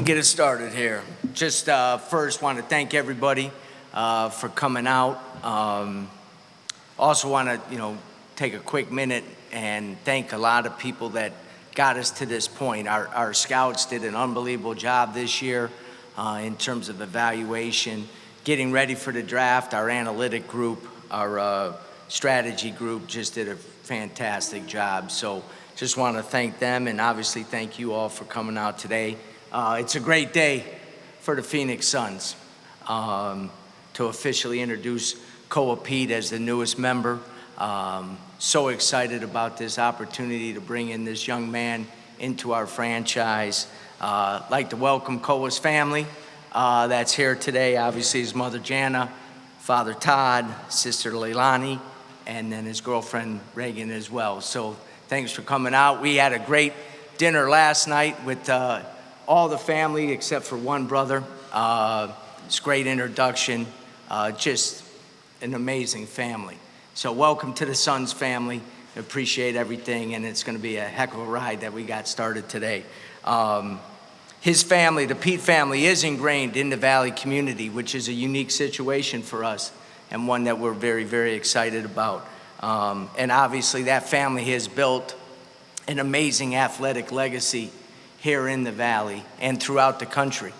get it started here. Just first want to thank everybody for coming out. Also want to, take a quick minute and thank a lot of people that got us to this point. Our scouts did an unbelievable job this year in terms of evaluation, getting ready for the draft. Our analytic group, our strategy group just did a fantastic job. So just want to thank them, and obviously thank you all for coming out today. It's a great day for the Phoenix Suns to officially introduce Koa Pete as the newest member. So excited about this opportunity to bring in this young man into our franchise. Like to welcome Koa's family that's here today. Obviously his mother Jana, father Todd, sister Leilani, and then his girlfriend Reagan as well. So thanks for coming out. We had a great dinner last night with all the family except for one brother. It's a great introduction, just an amazing family. So welcome to the Suns family. Appreciate everything, and it's going to be a heck of a ride that we got started today. His family, the Pete family, is ingrained in the Valley community, which is a unique situation for us and one that we're very, very excited about. And obviously that family has built an amazing athletic legacy here in the Valley and throughout the country.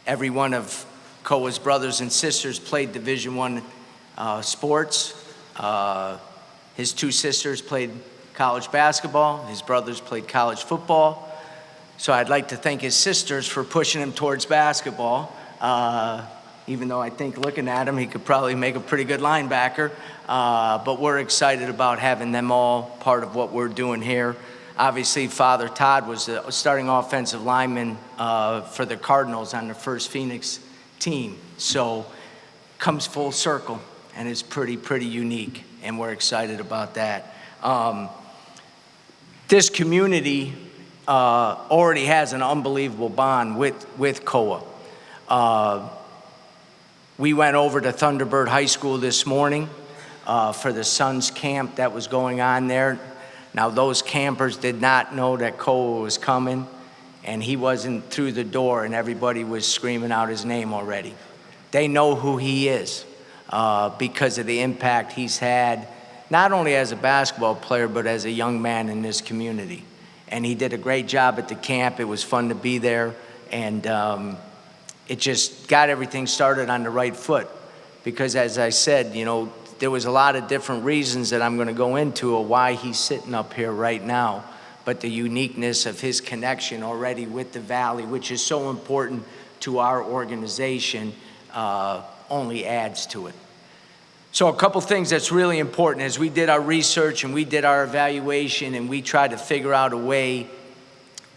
Every one of Koa's brothers and sisters played Division I sports. His two sisters played college basketball. His brothers played college football. So I'd like to thank his sisters for pushing him towards basketball. Even though I think looking at him, he could probably make a pretty good linebacker. But we're excited about having them all part of what we're doing here. Obviously, Father Todd was a starting offensive lineman for the Cardinals on the first Phoenix team. So comes full circle, and it's pretty unique, and we're excited about that. This community already has an unbelievable bond with Koa. We went over to Thunderbird High School this morning for the Suns camp that was going on there. Now, those campers did not know that Koa was coming, and he wasn't through the door, and everybody was screaming out his name already. They know who he is because of the impact he's had, not only as a basketball player, but as a young man in this community. And he did a great job at the camp. It was fun to be there, and it just got everything started on the right foot. Because as I said, there was a lot of different reasons that I'm going to go into of why he's sitting up here right now. But the uniqueness of his connection already with the Valley, which is so important to our organization, only adds to it. So a couple things that's really important as we did our research and we did our evaluation and we tried to figure out a way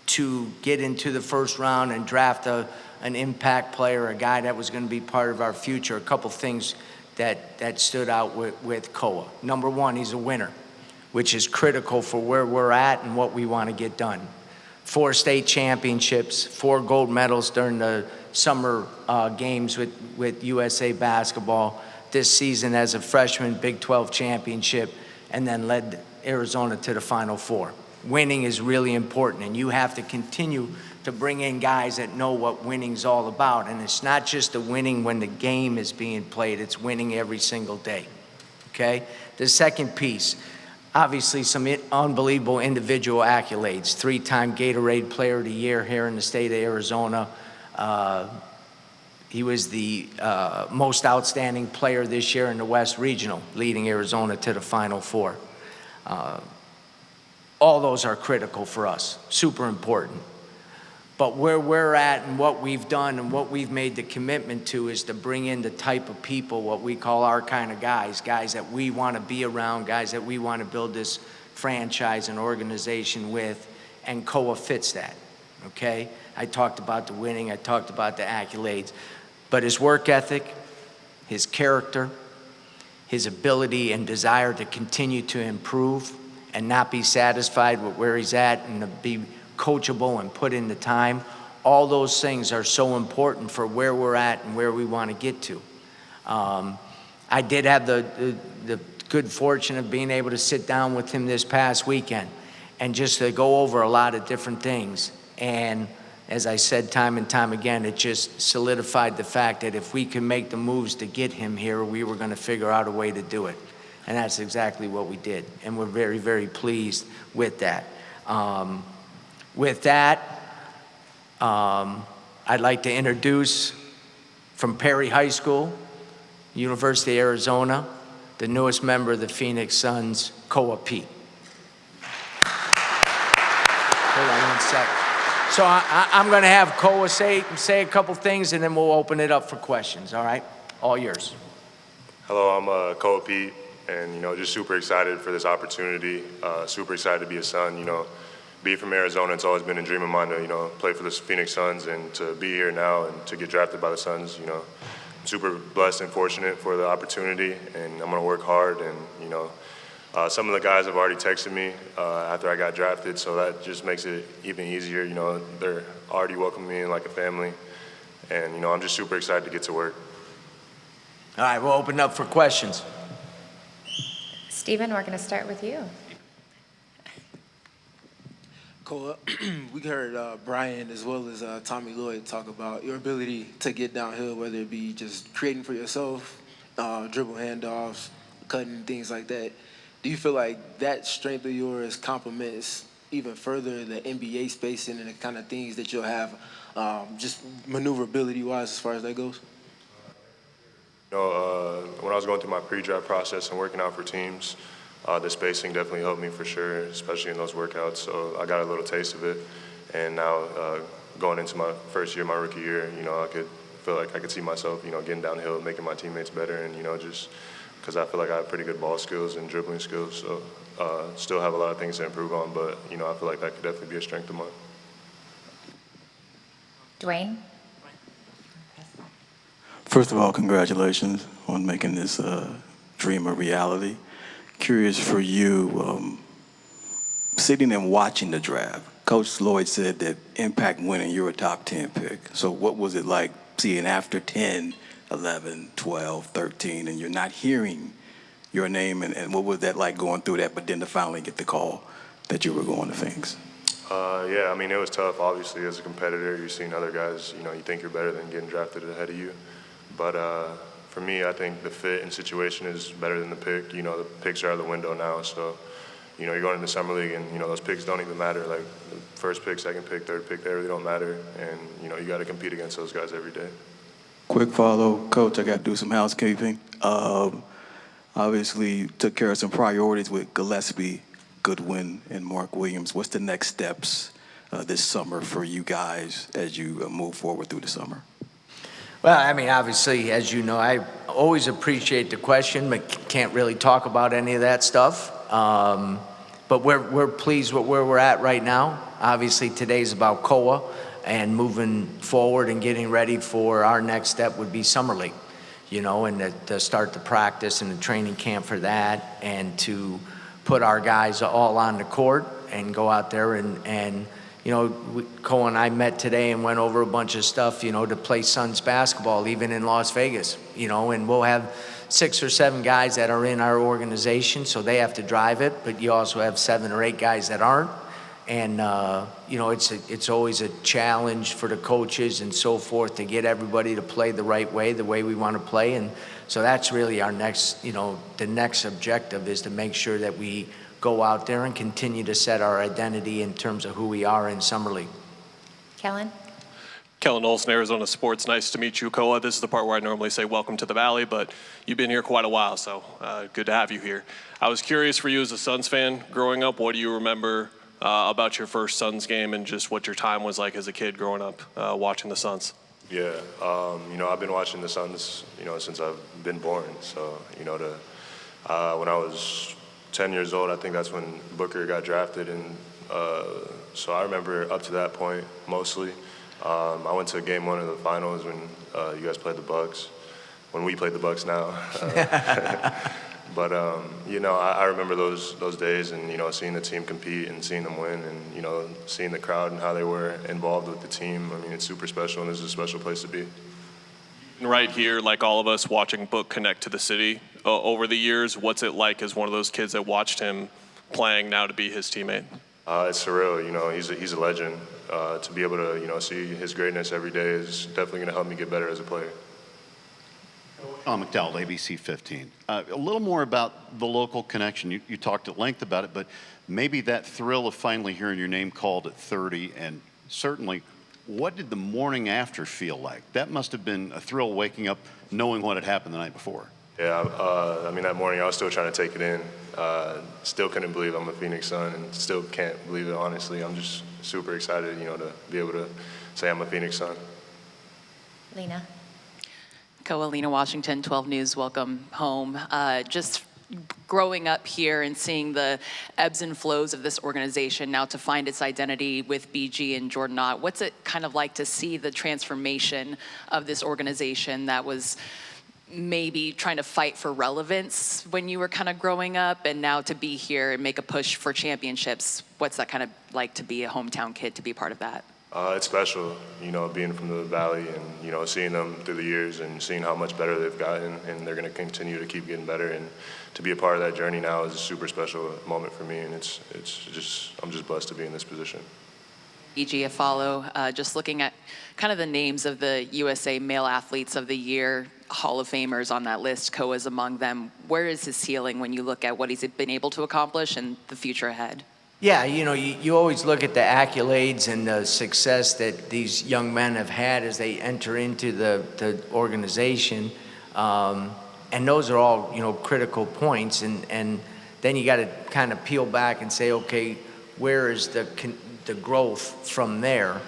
to get into the first round and draft an impact player, a guy that was going to be part of our future. A couple things that stood out with Koa. Number one, he's a winner, which is critical for where we're at and what we want to get done. 4 state championships, 4 gold medals during the summer games with USA Basketball. This season as a freshman, Big 12 championship, and then led Arizona to the Final Four. Winning is really important, and you have to continue to bring in guys that know what winning's all about. And it's not just the winning when the game is being played, it's winning every single day, okay? The second piece, obviously some unbelievable individual accolades. 3-time Gatorade Player of the Year here in the state of Arizona. He was the most outstanding player this year in the West Regional, leading Arizona to the Final Four. All those are critical for us, super important. But where we're at and what we've done and what we've made the commitment to is to bring in the type of people, what we call our kind of guys that we want to be around, guys that we want to build this franchise and organization with, and Koa fits that, okay? I talked about the winning, I talked about the accolades, but his work ethic, his character, his ability and desire to continue to improve and not be satisfied with where he's at and to be coachable and put in the time, all those things are so important for where we're at and where we want to get to. I did have the good fortune of being able to sit down with him this past weekend and just to go over a lot of different things. And as I said time and time again, it just solidified the fact that if we can make the moves to get him here, we were going to figure out a way to do it. And that's exactly what we did. And we're very, very pleased with that. With that, I'd like to introduce from Perry High School, University of Arizona, the newest member of the Phoenix Suns, Koa Pete. Hold on one sec. So I'm going to have Koa say a couple things, and then we'll open it up for questions, all right? All yours. Hello, I'm Koa Pete, and, just super excited for this opportunity. Super excited to be a Sun, Being from Arizona, it's always been a dream of mine to, play for the Phoenix Suns, and to be here now and to get drafted by the Suns, I'm super blessed and fortunate for the opportunity, and I'm gonna work hard. And some of the guys have already texted me after I got drafted, so that just makes it even easier. They're already welcoming me in like a family, and I'm just super excited to get to work. All right, we'll open up for questions. Stephen, we're going to start with you. Koa, we heard Brian as well as Tommy Lloyd talk about your ability to get downhill, whether it be just creating for yourself, dribble handoffs, cutting, things like that. Do you feel like that strength of yours complements even further the NBA spacing and the kind of things that you'll have just maneuverability-wise as far as that goes? When I was going through my pre-draft process and working out for teams, the spacing definitely helped me for sure, especially in those workouts. So I got a little taste of it, and now going into my first year, my rookie year, I could feel like I could see myself, getting downhill, making my teammates better, and just because I feel like I have pretty good ball skills and dribbling skills. So still have a lot of things to improve on, but I feel like that could definitely be a strength of mine. Dwayne? First of all, congratulations on making this dream a reality. Curious for you, sitting and watching the draft, Coach Lloyd said that impact winning, you're a top 10 pick. So what was it like seeing after 10, 11, 12, 13, and you're not hearing your name, and what was that like going through that, but then to finally get the call that you were going to Phoenix? Yeah, it was tough. Obviously, as a competitor, you're seeing other guys, you think you're better than getting drafted ahead of you. But for me, I think the fit and situation is better than the pick. The picks are out of the window now, so you're going into summer league, and those picks don't even matter. Like the first pick, second pick, third pick, they really don't matter, and you got to compete against those guys every day. Quick follow, Coach, I got to do some housekeeping. Obviously, you took care of some priorities with Gillespie, Goodwin, and Mark Williams. What's the next steps this summer for you guys as you move forward through the summer? Well, obviously, as you know, I always appreciate the question, but can't really talk about any of that stuff. But we're pleased with where we're at right now. Obviously, today's about Koa, and moving forward and getting ready for our next step would be Summer League, and to start the practice and the training camp for that, and to put our guys all on the court and go out there and Koa and I met today and went over a bunch of stuff, to play Suns basketball, even in Las Vegas, and we'll have 6 or 7 guys that are in our organization, so they have to drive it, but you also have 7 or 8 guys that aren't. And, it's always a challenge for the coaches and so forth to get everybody to play the right way, the way we want to play. And so that's really our next, the next objective is to make sure that we go out there and continue to set our identity in terms of who we are in Summer League. Kellen? Kellen Olson, Arizona Sports. Nice to meet you, Koa. This is the part where I normally say welcome to the Valley, but you've been here quite a while, so good to have you here. I was curious for you as a Suns fan growing up, what do you remember about your first Suns game and just what your time was like as a kid growing up watching the Suns? Yeah, I've been watching the Suns, since I've been born. So, when I was 10 years old, I think that's when Booker got drafted, and so I remember up to that point mostly. I went to game 1 of the finals when you guys played the Bucks, when we played the Bucks now. But I remember those days, and seeing the team compete and seeing them win, and seeing the crowd and how they were involved with the team. It's super special, and this is a special place to be. Right here, like all of us, watching Book connect to the city over the years, what's it like as one of those kids that watched him playing now to be his teammate? It's surreal. He's a legend. to be able to, see his greatness every day is definitely going to help me get better as a player. McDowell, ABC 15. A little more about the local connection. You talked at length about it, but maybe that thrill of finally hearing your name called at 30, and certainly, what did the morning after feel like? That must have been a thrill waking up knowing what had happened the night before. Yeah, that morning I was still trying to take it in. Still couldn't believe I'm a Phoenix Sun, and still can't believe it, honestly. I'm just super excited, to be able to say I'm a Phoenix Sun. Lena. Koa, Lena Washington, 12 News, welcome home. Just growing up here and seeing the ebbs and flows of this organization, now to find its identity with BG and Jordan Ott, what's it kind of like to see the transformation of this organization that was maybe trying to fight for relevance when you were kind of growing up, and now to be here and make a push for championships? What's that kind of like to be a hometown kid, to be part of that? It's special, being from the Valley and, seeing them through the years and seeing how much better they've gotten, and they're going to continue to keep getting better. And to be a part of that journey now is a super special moment for me, and I'm just blessed to be in this position. BG, a follow, just looking at kind of the names of the USA Male Athletes of the Year, Hall of Famers on that list, Koa's among them. Where is his ceiling when you look at what he's been able to accomplish and the future ahead? Yeah, you always look at the accolades and the success that these young men have had as they enter into the organization. And those are all, critical points. And then you got to kind of peel back and say, okay, where is the growth from there?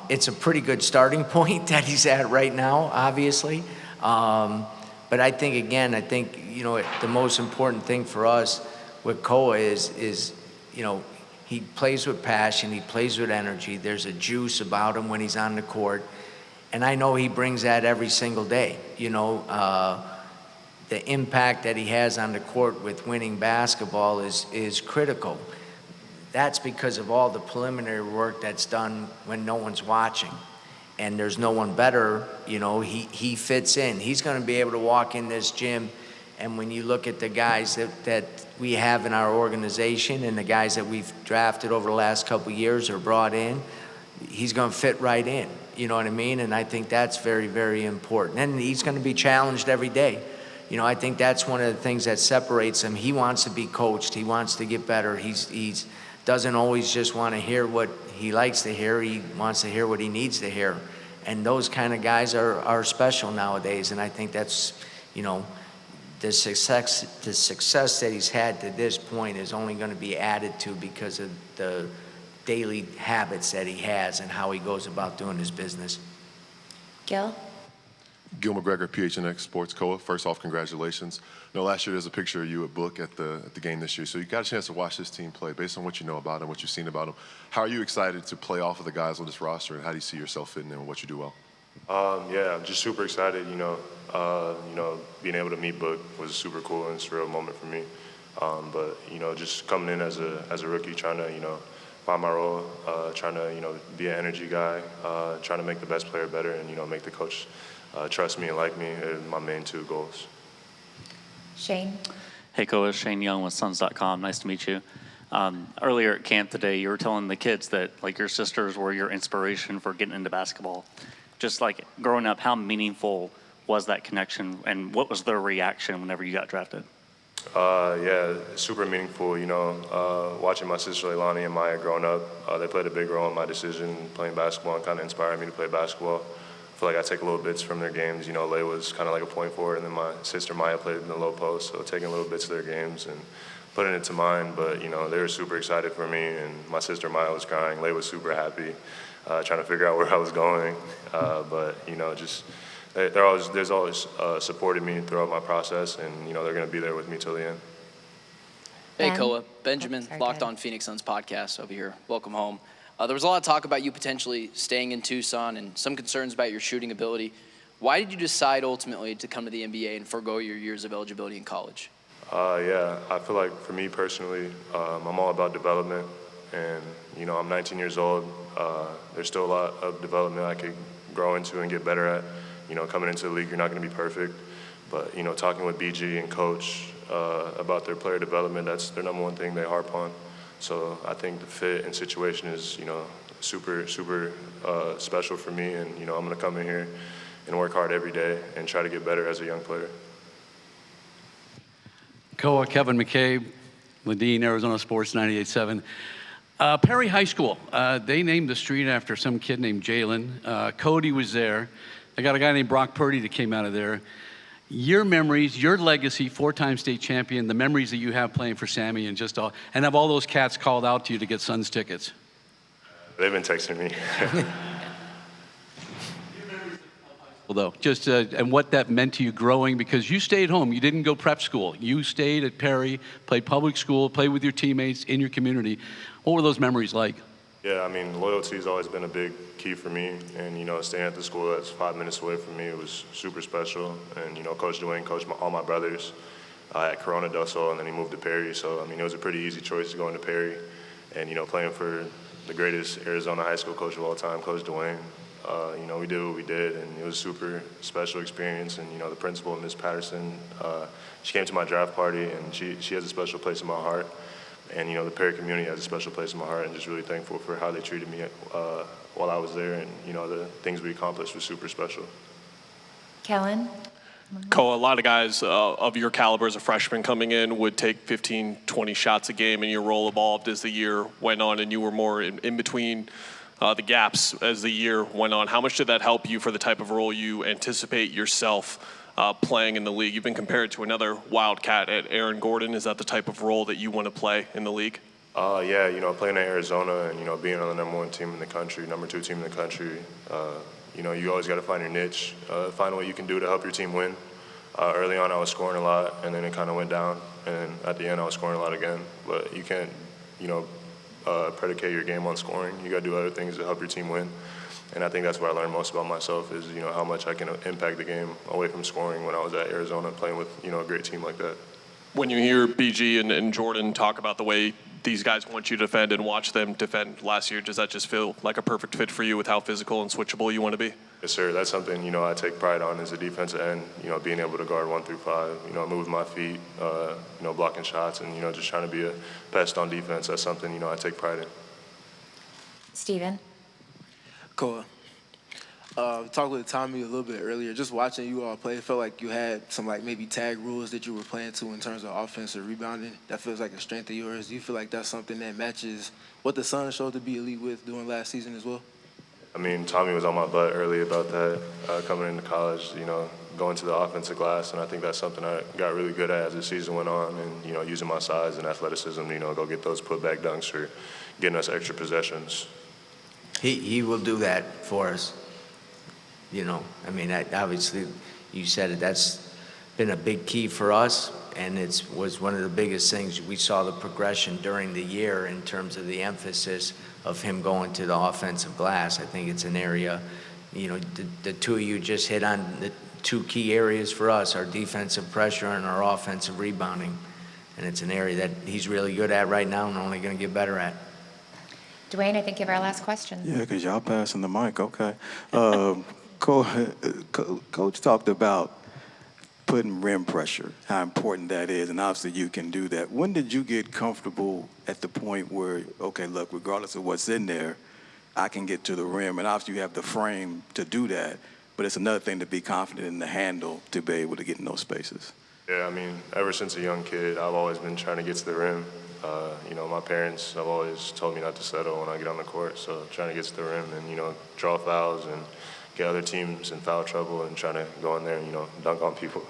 It's a pretty good starting point that he's at right now, obviously. But I think, the most important thing for us with Koa is he plays with passion, he plays with energy. There's a juice about him when he's on the court. And I know he brings that every single day. The impact that he has on the court with winning basketball is critical. That's because of all the preliminary work that's done when no one's watching. And there's no one better, he fits in. He's going to be able to walk in this gym, and when you look at the guys that we have in our organization and the guys that we've drafted over the last couple of years or brought in, he's going to fit right in. You know what I mean? And I think that's very, very important. And he's going to be challenged every day. I think that's one of the things that separates him. He wants to be coached. He wants to get better. He's doesn't always just want to hear what he likes to hear. He wants to hear what he needs to hear. And those kind of guys are special nowadays. And I think that's, the success that he's had to this point is only going to be added to because of the daily habits that he has and how he goes about doing his business. Gil? Gil McGregor, PHNX Sports Koa. First off, congratulations. Last year there's a picture of you at Book at the game this year, so you got a chance to watch this team play. Based on what you know about them, what you've seen about them, how are you excited to play off of the guys on this roster, and how do you see yourself fitting in with what you do well? I'm just super excited. Being able to meet Book was super cool and surreal moment for me. But just coming in as a rookie, trying to find my role, trying to be an energy guy, trying to make the best player better, and make the coach trust me and like me are my main two goals. Shane? Hey, Koa, Shane Young with Suns.com. Nice to meet you. Earlier at camp today, you were telling the kids that your sisters were your inspiration for getting into basketball. Just growing up, how meaningful was that connection, and what was their reaction whenever you got drafted? Super meaningful. Watching my sister Leilani and Maya growing up, they played a big role in my decision playing basketball and kind of inspired me to play basketball. I feel like I take little bits from their games. Lay was kind of like a point forward, and then my sister Maya played in the low post, so taking little bits of their games and putting it to mine. But they were super excited for me, and my sister Maya was crying. Lay was super happy, trying to figure out where I was going. There's always supported me throughout my process, and they're going to be there with me till the end. Hey, Ben? Koa. Benjamin, Sorry, Locked go On Phoenix Suns podcast over here. Welcome home. There was a lot of talk about you potentially staying in Tucson and some concerns about your shooting ability. Why did you decide ultimately to come to the NBA and forego your years of eligibility in college? I feel like for me personally, I'm all about development, and I'm 19 years old. There's still a lot of development I could grow into and get better at. Coming into the league, you're not going to be perfect, but talking with BG and coach about their player development, that's their number one thing they harp on. So I think the fit and situation is super special for me, and I'm going to come in here and work hard every day and try to get better as a young player. Koa, Kevin McCabe, Ladine, Arizona Sports 98.7. Perry High School, they named the street after some kid named Jalen. Cody was there. I got a guy named Brock Purdy that came out of there. Your memories, your legacy, 4-time state champion, the memories that you have playing for Sammy and just all, and have all those cats called out to you to get Suns tickets? They've been texting me. Though, just and what that meant to you growing, because you stayed home. You didn't go prep school. You stayed at Perry, played public school, played with your teammates in your community. What were those memories like? Yeah, I mean, loyalty has always been a big key for me, and staying at the school that's 5 minutes away from me, it was super special. And Coach Dwayne coached all my brothers at Corona del Sol, and then he moved to Perry. So I mean, it was a pretty easy choice going to Perry, and playing for the greatest Arizona high school coach of all time, Coach Dwayne. We did what we did, and it was a super special experience. And the principal, Ms. Patterson, she came to my draft party, and she has a special place in my heart. And the Perry community has a special place in my heart, and just really thankful for how they treated me while I was there. And the things we accomplished was super special. Kellen? Koa, a lot of guys of your caliber as a freshman coming in would take 15, 20 shots a game, and your role evolved as the year went on, and you were more in between the gaps as the year went on. How much did that help you for the type of role you anticipate yourself playing in the league? You've been compared to another Wildcat at Aaron Gordon. Is that the type of role that you want to play in the league? Yeah, playing at Arizona and, being on the #1 team in the country, #2 team in the country, you always got to find your niche, find what you can do to help your team win. Early on, I was scoring a lot, and then it kind of went down. And at the end, I was scoring a lot again. But you can't, predicate your game on scoring. You got to do other things to help your team win. And I think that's what I learned most about myself is, how much I can impact the game away from scoring when I was at Arizona playing with, a great team like that. When you hear BG and Jordan talk about the way these guys want you to defend and watch them defend last year, does that just feel like a perfect fit for you with how physical and switchable you want to be? Yes, sir. That's something, I take pride on as a defensive end, being able to guard 1 through 5, move my feet, blocking shots, and, just trying to be a pest on defense. That's something, I take pride in. Steven? Koa. We talked with Tommy a little bit earlier. Just watching you all play, it felt like you had some maybe tag rules that you were playing to in terms of offensive rebounding. That feels like a strength of yours. Do you feel like that's something that matches what the Suns showed to be elite with during last season as well? I mean, Tommy was on my butt early about that coming into college, going to the offensive glass, and I think that's something I got really good at as the season went on, and, using my size and athleticism, go get those putback dunks or getting us extra possessions. He will do that for us. I mean, obviously, you said it, that's been a big key for us, and it was one of the biggest things. We saw the progression during the year in terms of the emphasis of him going to the offensive glass. I think it's an area, the two of you just hit on the 2 key areas for us, our defensive pressure and our offensive rebounding. And it's an area that he's really good at right now and only going to get better at. Dwayne, I think you have our last question. Yeah, because y'all passing the mic, okay. Coach talked about putting rim pressure, how important that is, and obviously you can do that. When did you get comfortable at the point where, okay, look, regardless of what's in there, I can get to the rim, and obviously you have the frame to do that, but it's another thing to be confident in the handle to be able to get in those spaces? Yeah, I mean, ever since a young kid, I've always been trying to get to the rim. My parents have always told me not to settle when I get on the court, so trying to get to the rim and, draw fouls and get other teams in foul trouble and trying to go in there and, dunk on people.